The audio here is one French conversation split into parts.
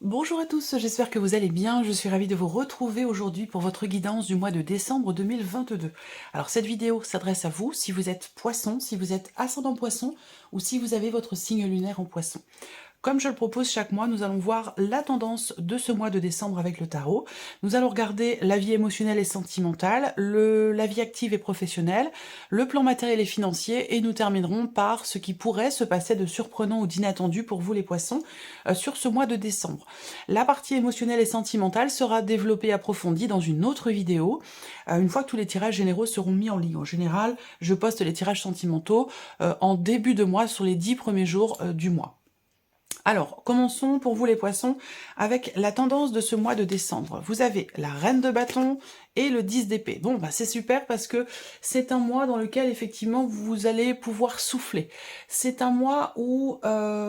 Bonjour à tous, j'espère que vous allez bien. Je suis ravie de vous retrouver aujourd'hui pour votre guidance du mois de décembre 2022. Alors cette vidéo s'adresse à vous si vous êtes poisson, si vous êtes ascendant poisson ou si vous avez votre signe lunaire en poisson. Comme je le propose chaque mois, nous allons voir la tendance de ce mois de décembre avec le tarot. Nous allons regarder la vie émotionnelle et sentimentale, la vie active et professionnelle, le plan matériel et financier, et nous terminerons par ce qui pourrait se passer de surprenant ou d'inattendu pour vous les poissons sur ce mois de décembre. La partie émotionnelle et sentimentale sera développée et approfondie dans une autre vidéo, une fois que tous les tirages généraux seront mis en ligne. En général, je poste les tirages sentimentaux en début de mois, sur les 10 premiers jours du mois. Alors, commençons pour vous les poissons avec la tendance de ce mois de décembre. Vous avez la reine de bâton et le 10 d'épée. Bon, c'est super parce que c'est un mois dans lequel effectivement vous allez pouvoir souffler. C'est un mois où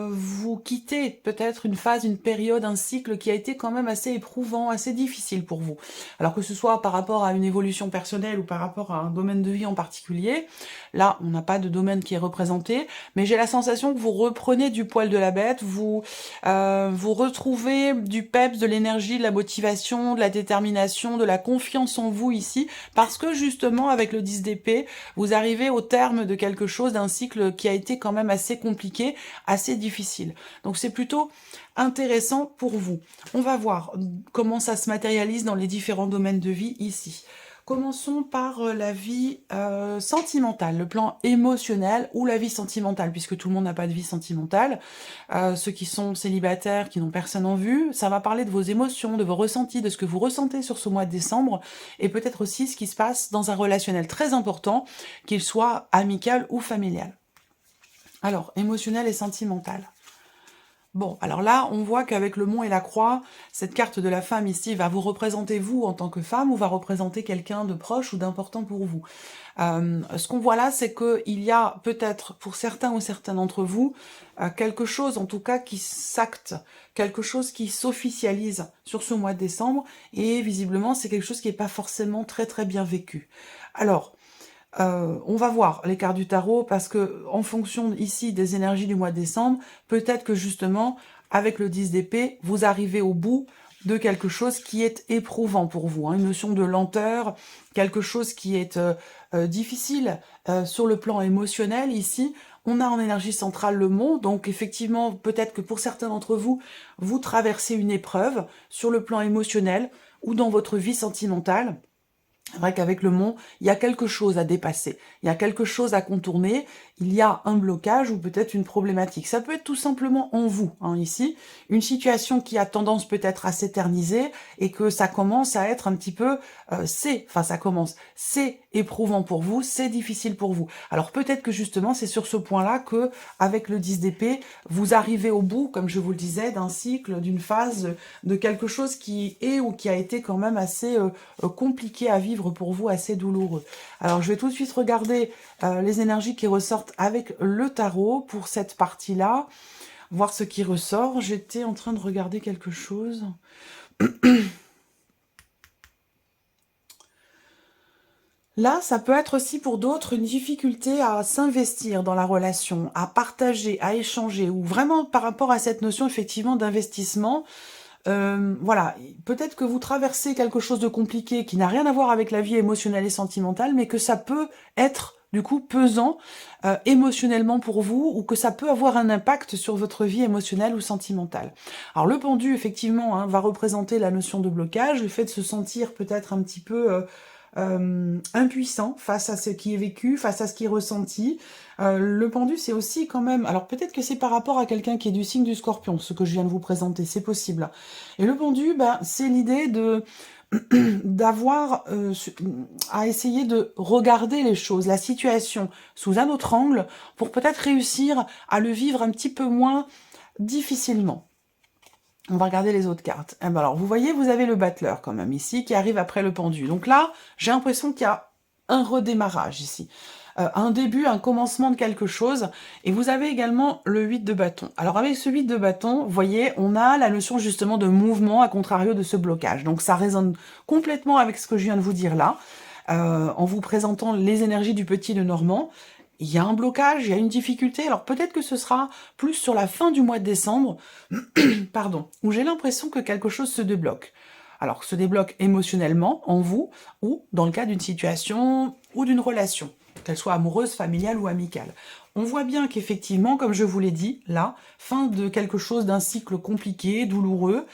vous quittez peut-être une phase, une période, un cycle qui a été quand même assez éprouvant, assez difficile pour vous. Alors que ce soit par rapport à une évolution personnelle ou par rapport à un domaine de vie en particulier, là on n'a pas de domaine qui est représenté, mais j'ai la sensation que vous reprenez du poil de la bête, vous retrouvez du peps, de l'énergie, de la motivation, de la détermination, de la confiance en vous ici, parce que justement avec le 10 d'épée, vous arrivez au terme de quelque chose, d'un cycle qui a été quand même assez compliqué, assez difficile. Donc c'est plutôt intéressant pour vous. On va voir comment ça se matérialise dans les différents domaines de vie ici. Commençons par la vie sentimentale, le plan émotionnel ou la vie sentimentale, puisque tout le monde n'a pas de vie sentimentale. Ceux qui sont célibataires, qui n'ont personne en vue, ça va parler de vos émotions, de vos ressentis, de ce que vous ressentez sur ce mois de décembre, et peut-être aussi ce qui se passe dans un relationnel très important, qu'il soit amical ou familial. Alors, émotionnel et sentimental. Bon, alors là, on voit qu'avec le mont et la croix, cette carte de la femme ici va vous représenter vous en tant que femme ou va représenter quelqu'un de proche ou d'important pour vous. Ce qu'on voit là, c'est qu'il y a peut-être pour certains ou certaines d'entre vous quelque chose en tout cas qui s'acte, quelque chose qui s'officialise sur ce mois de décembre et visiblement c'est quelque chose qui n'est pas forcément très très bien vécu. Alors, on va voir les cartes du tarot parce que en fonction ici des énergies du mois de décembre, peut-être que justement avec le 10 d'épée, vous arrivez au bout de quelque chose qui est éprouvant pour vous, hein, une notion de lenteur, quelque chose qui est difficile sur le plan émotionnel ici. On a en énergie centrale le mont, donc effectivement peut-être que pour certains d'entre vous, vous traversez une épreuve sur le plan émotionnel ou dans votre vie sentimentale. C'est vrai qu'avec le mont, il y a quelque chose à dépasser, il y a quelque chose à contourner, il y a un blocage ou peut-être une problématique. Ça peut être tout simplement en vous, hein, ici, une situation qui a tendance peut-être à s'éterniser et que ça commence à être un petit peu, c'est éprouvant pour vous, c'est difficile pour vous. Alors peut-être que justement c'est sur ce point-là que, avec le 10 d'épée, vous arrivez au bout, comme je vous le disais, d'un cycle, d'une phase, de quelque chose qui est ou qui a été quand même assez compliqué à vivre pour vous, assez douloureux. Alors je vais tout de suite regarder les énergies qui ressortent avec le tarot pour cette partie-là, voir ce qui ressort. J'étais en train de regarder quelque chose. Là, ça peut être aussi pour d'autres une difficulté à s'investir dans la relation, à partager, à échanger, ou vraiment par rapport à cette notion effectivement d'investissement. Voilà, peut-être que vous traversez quelque chose de compliqué qui n'a rien à voir avec la vie émotionnelle et sentimentale, mais que ça peut être du coup pesant émotionnellement pour vous, ou que ça peut avoir un impact sur votre vie émotionnelle ou sentimentale. Alors le pendu, effectivement, hein, va représenter la notion de blocage, le fait de se sentir peut-être un petit peu impuissant face à ce qui est vécu, face à ce qui est ressenti. Le pendu, c'est aussi quand même... Alors peut-être que c'est par rapport à quelqu'un qui est du signe du scorpion, ce que je viens de vous présenter, c'est possible. Et le pendu, c'est l'idée de d'avoir à essayer de regarder les choses, la situation, sous un autre angle, pour peut-être réussir à le vivre un petit peu moins difficilement. On va regarder les autres cartes. Eh ben alors, vous voyez, vous avez le battleur quand même ici, qui arrive après le pendu. Donc là, j'ai l'impression qu'il y a un redémarrage ici. Un début, un commencement de quelque chose. Et vous avez également le 8 de bâton. Alors avec ce 8 de bâton, vous voyez, on a la notion justement de mouvement, à contrario de ce blocage. Donc ça résonne complètement avec ce que je viens de vous dire là, en vous présentant les énergies du petit Lenormand. il y a un blocage, il y a une difficulté. Alors peut-être que ce sera plus sur la fin du mois de décembre, pardon, où j'ai l'impression que quelque chose se débloque. Alors, se débloque émotionnellement en vous ou dans le cas d'une situation ou d'une relation, qu'elle soit amoureuse, familiale ou amicale. On voit bien qu'effectivement, comme je vous l'ai dit, là, fin de quelque chose, d'un cycle compliqué, douloureux.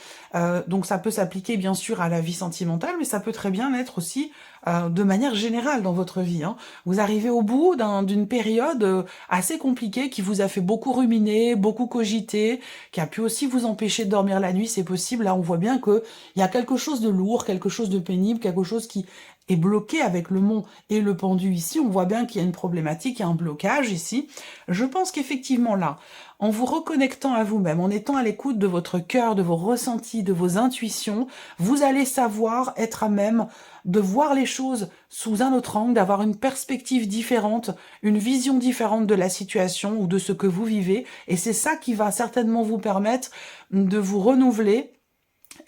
Donc ça peut s'appliquer bien sûr à la vie sentimentale, mais ça peut très bien être aussi de manière générale dans votre vie. Hein. Vous arrivez au bout d'une période assez compliquée qui vous a fait beaucoup ruminer, beaucoup cogiter, qui a pu aussi vous empêcher de dormir la nuit, c'est possible. Là, on voit bien qu'il y a quelque chose de lourd, quelque chose de pénible, quelque chose qui est bloqué avec le mont et le pendu ici. On voit bien qu'il y a une problématique, il y a un blocage ici. Je pense qu'effectivement là, en vous reconnectant à vous-même, en étant à l'écoute de votre cœur, de vos ressentis, de vos intuitions, vous allez savoir être à même de voir les choses sous un autre angle, d'avoir une perspective différente, une vision différente de la situation ou de ce que vous vivez. Et c'est ça qui va certainement vous permettre de vous renouveler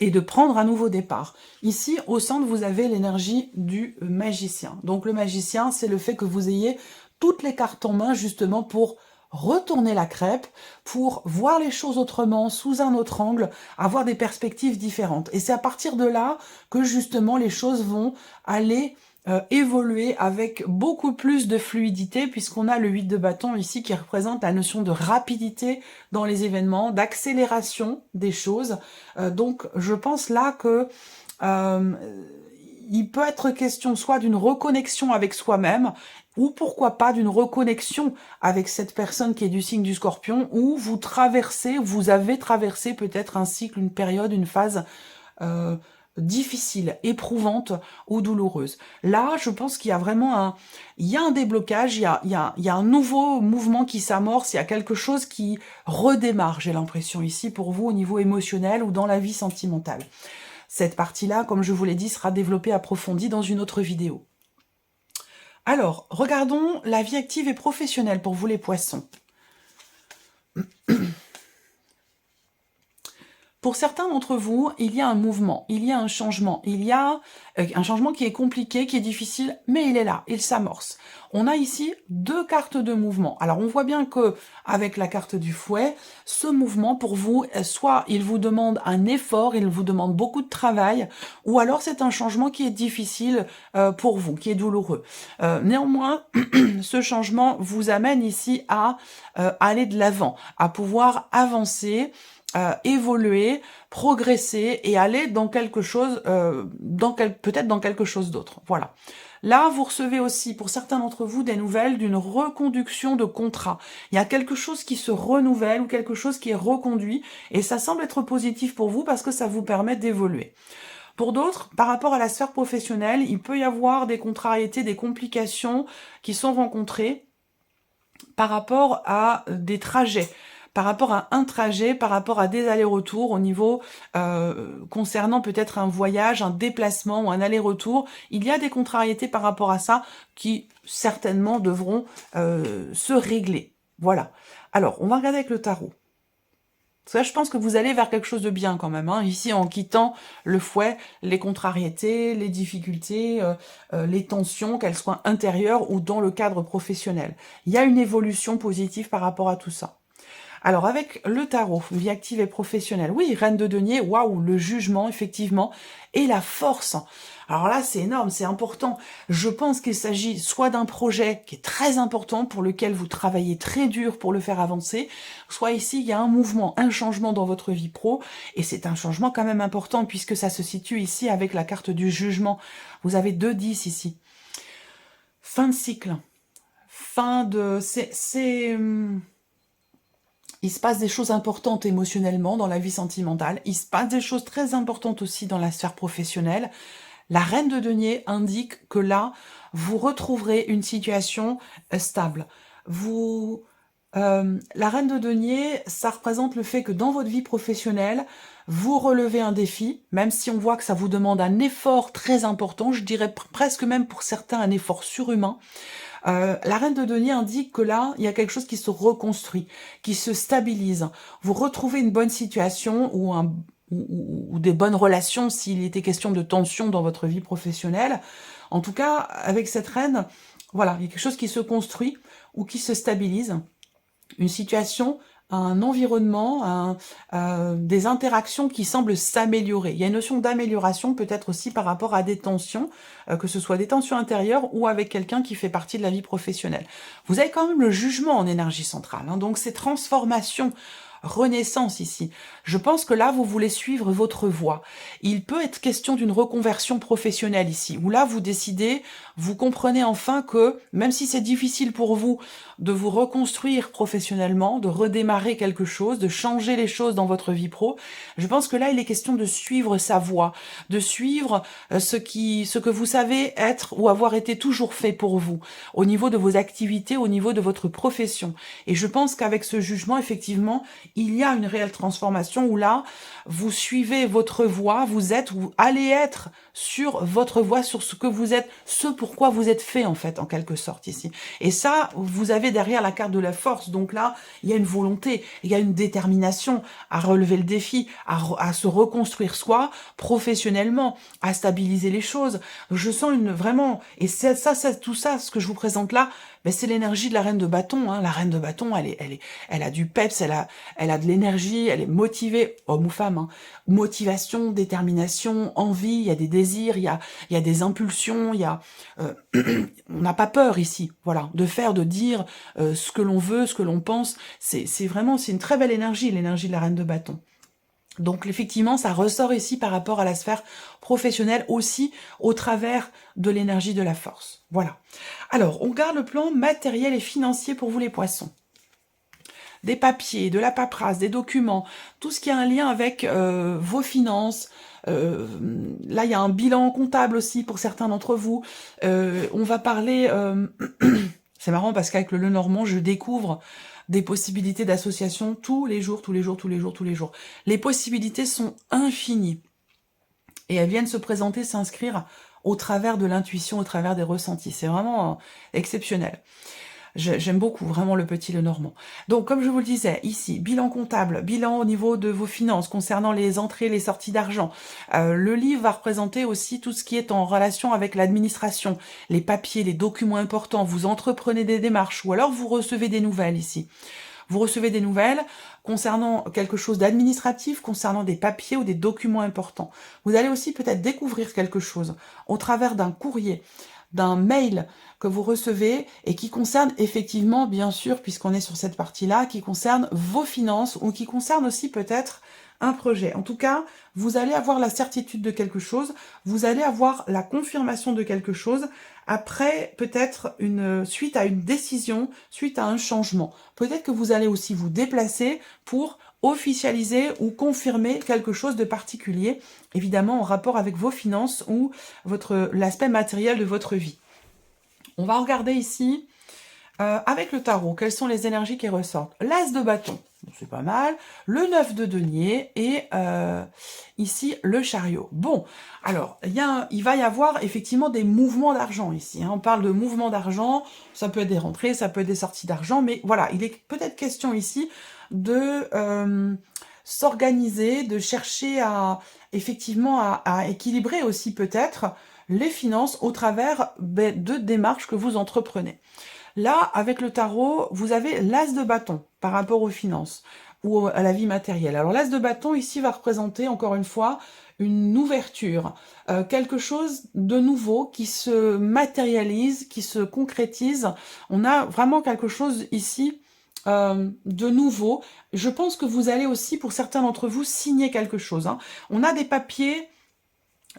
et de prendre un nouveau départ. Ici, au centre, vous avez l'énergie du magicien. Donc le magicien, c'est le fait que vous ayez toutes les cartes en main justement pour retourner la crêpe, pour voir les choses autrement, sous un autre angle, avoir des perspectives différentes. Et c'est à partir de là que justement les choses vont aller évoluer avec beaucoup plus de fluidité, puisqu'on a le 8 de bâton ici qui représente la notion de rapidité dans les événements, d'accélération des choses. Donc je pense là que il peut être question soit d'une reconnexion avec soi-même, ou pourquoi pas d'une reconnexion avec cette personne qui est du signe du Scorpion, où vous avez traversé peut-être un cycle, une période, une phase difficile, éprouvante ou douloureuse. Là, je pense qu'il y a vraiment un déblocage, il y a un nouveau mouvement qui s'amorce, il y a quelque chose qui redémarre, j'ai l'impression ici pour vous au niveau émotionnel ou dans la vie sentimentale. Cette partie-là, comme je vous l'ai dit, sera développée, approfondie dans une autre vidéo. Alors, regardons la vie active et professionnelle pour vous les poissons. Pour certains d'entre vous, il y a un mouvement, il y a un changement. Il y a un changement qui est compliqué, qui est difficile, mais il est là, il s'amorce. On a ici deux cartes de mouvement. Alors, on voit bien que avec la carte du fouet, ce mouvement, pour vous, soit il vous demande un effort, il vous demande beaucoup de travail, ou alors c'est un changement qui est difficile pour vous, qui est douloureux. Néanmoins, ce changement vous amène ici à aller de l'avant, à pouvoir avancer, évoluer, progresser et aller dans quelque chose, peut-être dans quelque chose d'autre. Voilà. Là, vous recevez aussi, pour certains d'entre vous, des nouvelles d'une reconduction de contrat. Il y a quelque chose qui se renouvelle ou quelque chose qui est reconduit et ça semble être positif pour vous parce que ça vous permet d'évoluer. Pour d'autres, par rapport à la sphère professionnelle, il peut y avoir des contrariétés, des complications qui sont rencontrées par rapport à des trajets, par rapport à un trajet, par rapport à des allers-retours au niveau concernant peut-être un voyage, un déplacement ou un aller-retour. Il y a des contrariétés par rapport à ça qui certainement devront se régler. Voilà. Alors, on va regarder avec le tarot. Ça, je pense que vous allez vers quelque chose de bien quand même. Hein. Ici, en quittant le fouet, les contrariétés, les difficultés, les tensions, qu'elles soient intérieures ou dans le cadre professionnel. Il y a une évolution positive par rapport à tout ça. Alors, avec le tarot, vie active et professionnelle, oui, reine de denier, waouh, le jugement, effectivement, et la force. Alors là, c'est énorme, c'est important. Je pense qu'il s'agit soit d'un projet qui est très important, pour lequel vous travaillez très dur pour le faire avancer, soit ici, il y a un mouvement, un changement dans votre vie pro, et c'est un changement quand même important, puisque ça se situe ici avec la carte du jugement. Vous avez 2-10 ici. Fin de cycle. Fin de... Il se passe des choses importantes émotionnellement dans la vie sentimentale. Il se passe des choses très importantes aussi dans la sphère professionnelle. La reine de denier indique que là, vous retrouverez une situation stable. La reine de denier, ça représente le fait que dans votre vie professionnelle, vous relevez un défi, même si on voit que ça vous demande un effort très important, je dirais presque même pour certains un effort surhumain. La reine de denier indique que là, il y a quelque chose qui se reconstruit, qui se stabilise. Vous retrouvez une bonne situation ou des bonnes relations s'il était question de tension dans votre vie professionnelle. En tout cas, avec cette reine, Voilà, il y a quelque chose qui se construit ou qui se stabilise. Une situation, un environnement, des interactions qui semblent s'améliorer. Il y a une notion d'amélioration peut-être aussi par rapport à des tensions, que ce soit des tensions intérieures ou avec quelqu'un qui fait partie de la vie professionnelle. Vous avez quand même le jugement en énergie centrale, hein, donc ces transformations, renaissance ici. Je pense que là, vous voulez suivre votre voie. Il peut être question d'une reconversion professionnelle ici, où là, vous décidez, vous comprenez enfin que, même si c'est difficile pour vous de vous reconstruire professionnellement, de redémarrer quelque chose, de changer les choses dans votre vie pro, je pense que là, il est question de suivre sa voie, de suivre ce que vous savez être ou avoir été toujours fait pour vous, au niveau de vos activités, au niveau de votre profession. Et je pense qu'avec ce jugement, effectivement, il y a une réelle transformation où là, vous suivez votre voie, vous allez être sur votre voie, sur ce que vous êtes, ce pourquoi vous êtes fait en fait, en quelque sorte ici. Et ça, vous avez derrière la carte de la force, donc là, il y a une volonté, il y a une détermination à relever le défi, à se reconstruire soi, professionnellement, à stabiliser les choses. Je sens vraiment, et c'est tout ça, ce que je vous présente là, mais c'est l'énergie de la reine de bâton. Hein. La reine de bâton, elle a du peps, elle a de l'énergie, elle est motivée, homme ou femme. Hein. Motivation, détermination, envie, il y a des désirs, il y a des impulsions, on n'a pas peur ici, voilà, de faire, de dire ce que l'on veut, ce que l'on pense. C'est une très belle énergie, l'énergie de la reine de bâton. Donc effectivement, ça ressort ici par rapport à la sphère professionnelle aussi au travers de l'énergie de la force. Voilà. Alors, on garde le plan matériel et financier pour vous les poissons. Des papiers, de la paperasse, des documents, tout ce qui a un lien avec vos finances. Là, il y a un bilan comptable aussi pour certains d'entre vous. On va parler... c'est marrant parce qu'avec le Lenormand, je découvre des possibilités d'association tous les jours, tous les jours, tous les jours, tous les jours. Les possibilités sont infinies. Et elles viennent se présenter, s'inscrire au travers de l'intuition, au travers des ressentis. C'est vraiment exceptionnel. J'aime beaucoup vraiment le petit Lenormand. Donc, comme je vous le disais, ici, bilan comptable, bilan au niveau de vos finances, concernant les entrées, les sorties d'argent. Le livre va représenter aussi tout ce qui est en relation avec l'administration, les papiers, les documents importants. Vous entreprenez des démarches ou alors vous recevez des nouvelles ici. Vous recevez des nouvelles concernant quelque chose d'administratif, concernant des papiers ou des documents importants. Vous allez aussi peut-être découvrir quelque chose au travers d'un courrier, d'un mail que vous recevez et qui concerne effectivement, bien sûr, puisqu'on est sur cette partie-là, qui concerne vos finances ou qui concerne aussi peut-être un projet. En tout cas, vous allez avoir la certitude de quelque chose, vous allez avoir la confirmation de quelque chose après peut-être suite à une décision, suite à un changement. Peut-être que vous allez aussi vous déplacer pour officialiser ou confirmer quelque chose de particulier, évidemment en rapport avec vos finances ou l'aspect matériel de votre vie. On va regarder ici, avec le tarot, quelles sont les énergies qui ressortent. L'As de bâton, c'est pas mal. Le 9 de denier et ici, le chariot. Bon, alors, il va y avoir effectivement des mouvements d'argent ici. Hein. On parle de mouvements d'argent, ça peut être des rentrées, ça peut être des sorties d'argent, mais voilà, il est peut-être question ici de s'organiser, de chercher effectivement à équilibrer aussi peut-être les finances au travers de démarches que vous entreprenez. Là, avec le tarot, vous avez l'As de bâton par rapport aux finances ou à la vie matérielle. Alors l'As de bâton ici va représenter encore une fois une ouverture, quelque chose de nouveau qui se matérialise, qui se concrétise. On a vraiment quelque chose ici de nouveau. Je pense que vous allez aussi, pour certains d'entre vous, signer quelque chose. Hein. On a des papiers...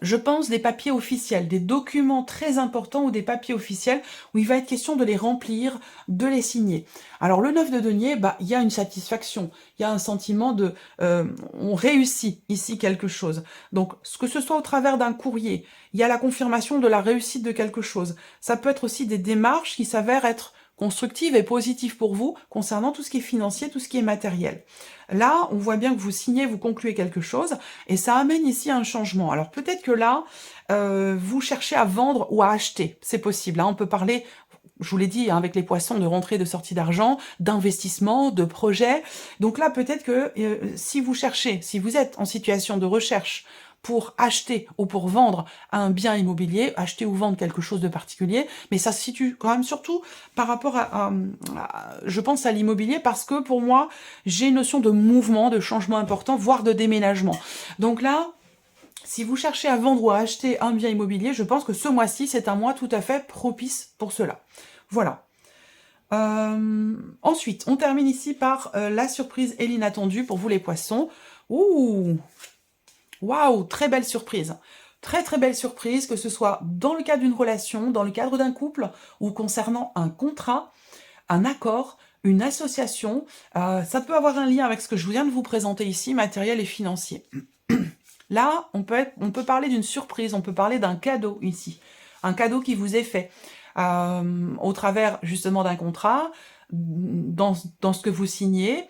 Je pense des papiers officiels, des documents très importants ou des papiers officiels où il va être question de les remplir, de les signer. Alors le 9 de denier, il y a une satisfaction, il y a un sentiment de on réussit ici quelque chose. Donc que ce soit au travers d'un courrier, il y a la confirmation de la réussite de quelque chose. Ça peut être aussi des démarches qui s'avèrent être constructive et positive pour vous concernant tout ce qui est financier, tout ce qui est matériel. Là, on voit bien que vous signez, vous concluez quelque chose, et ça amène ici un changement. Alors peut-être que là, vous cherchez à vendre ou à acheter, c'est possible. Hein, on peut parler, je vous l'ai dit, hein, avec les poissons, de rentrée, de sortie d'argent, d'investissement, de projet. Donc là, peut-être que si vous êtes en situation de recherche pour acheter ou pour vendre un bien immobilier, acheter ou vendre quelque chose de particulier, mais ça se situe quand même surtout par rapport je pense à l'immobilier, parce que pour moi, j'ai une notion de mouvement, de changement important, voire de déménagement. Donc là, si vous cherchez à vendre ou à acheter un bien immobilier, je pense que ce mois-ci, c'est un mois tout à fait propice pour cela. Voilà. Ensuite, on termine ici par la surprise et l'inattendu pour vous les poissons. Ouh! Waouh! Très belle surprise. Très très belle surprise, que ce soit dans le cadre d'une relation, dans le cadre d'un couple, ou concernant un contrat, un accord, une association. Ça peut avoir un lien avec ce que je viens de vous présenter ici, matériel et financier. Là, on peut parler d'une surprise, on peut parler d'un cadeau ici. Un cadeau qui vous est fait au travers justement d'un contrat, dans ce que vous signez.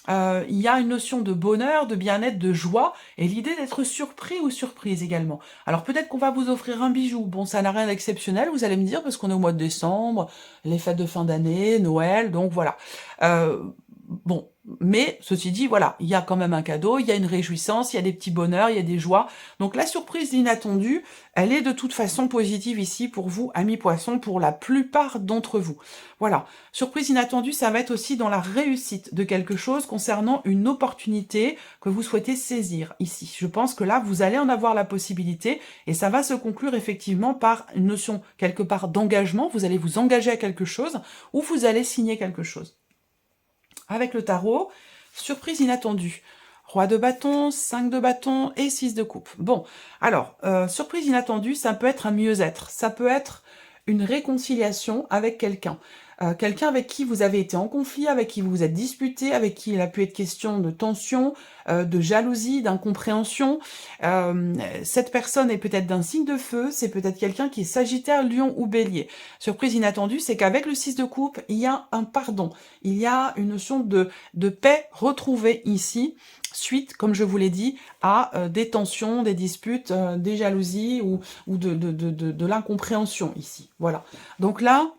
Il y a une notion de bonheur, de bien-être, de joie, et l'idée d'être surpris ou surprise également. Alors peut-être qu'on va vous offrir un bijou. Bon, ça n'a rien d'exceptionnel, vous allez me dire, parce qu'on est au mois de décembre, les fêtes de fin d'année, Noël, donc voilà. Bon, mais ceci dit, voilà, il y a quand même un cadeau, il y a une réjouissance, il y a des petits bonheurs, il y a des joies. Donc la surprise inattendue, elle est de toute façon positive ici pour vous, amis poissons, pour la plupart d'entre vous. Voilà, surprise inattendue, ça va être aussi dans la réussite de quelque chose concernant une opportunité que vous souhaitez saisir ici. Je pense que là, vous allez en avoir la possibilité, et ça va se conclure effectivement par une notion quelque part d'engagement. Vous allez vous engager à quelque chose, ou vous allez signer quelque chose. Avec le tarot, surprise inattendue. Roi de bâton, 5 de bâton et 6 de coupe. Bon, alors, surprise inattendue, ça peut être un mieux-être. Ça peut être une réconciliation avec quelqu'un. Quelqu'un avec qui vous avez été en conflit, avec qui vous vous êtes disputé, avec qui il a pu être question de tension, de jalousie, d'incompréhension. Cette personne est peut-être d'un signe de feu, c'est peut-être quelqu'un qui est Sagittaire, Lion ou Bélier. Surprise inattendue, c'est qu'avec le 6 de coupe, il y a un pardon. Il y a une notion de paix retrouvée ici, suite, comme je vous l'ai dit, à des tensions, des disputes, des jalousies ou de l'incompréhension ici. Voilà. Donc là,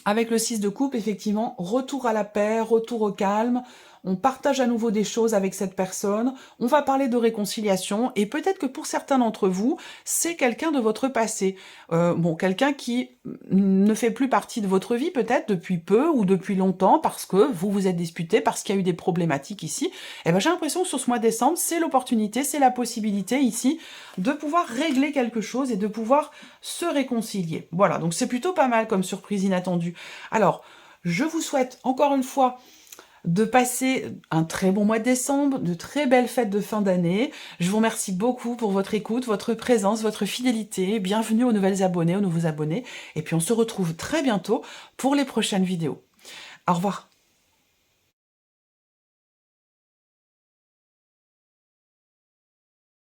avec le 6 de coupe, effectivement, retour à la paix, retour au calme, on partage à nouveau des choses avec cette personne, on va parler de réconciliation, et peut-être que pour certains d'entre vous, c'est quelqu'un de votre passé. Bon, quelqu'un qui ne fait plus partie de votre vie, peut-être, depuis peu ou depuis longtemps, parce que vous vous êtes disputé, parce qu'il y a eu des problématiques ici. Et ben, j'ai l'impression que sur ce mois de décembre, c'est l'opportunité, c'est la possibilité ici, de pouvoir régler quelque chose et de pouvoir se réconcilier. Voilà, donc c'est plutôt pas mal comme surprise inattendue. Alors, je vous souhaite encore une fois de passer un très bon mois de décembre, de très belles fêtes de fin d'année. Je vous remercie beaucoup pour votre écoute, votre présence, votre fidélité. Bienvenue aux nouvelles abonnés, aux nouveaux abonnés. Et puis on se retrouve très bientôt pour les prochaines vidéos. Au revoir.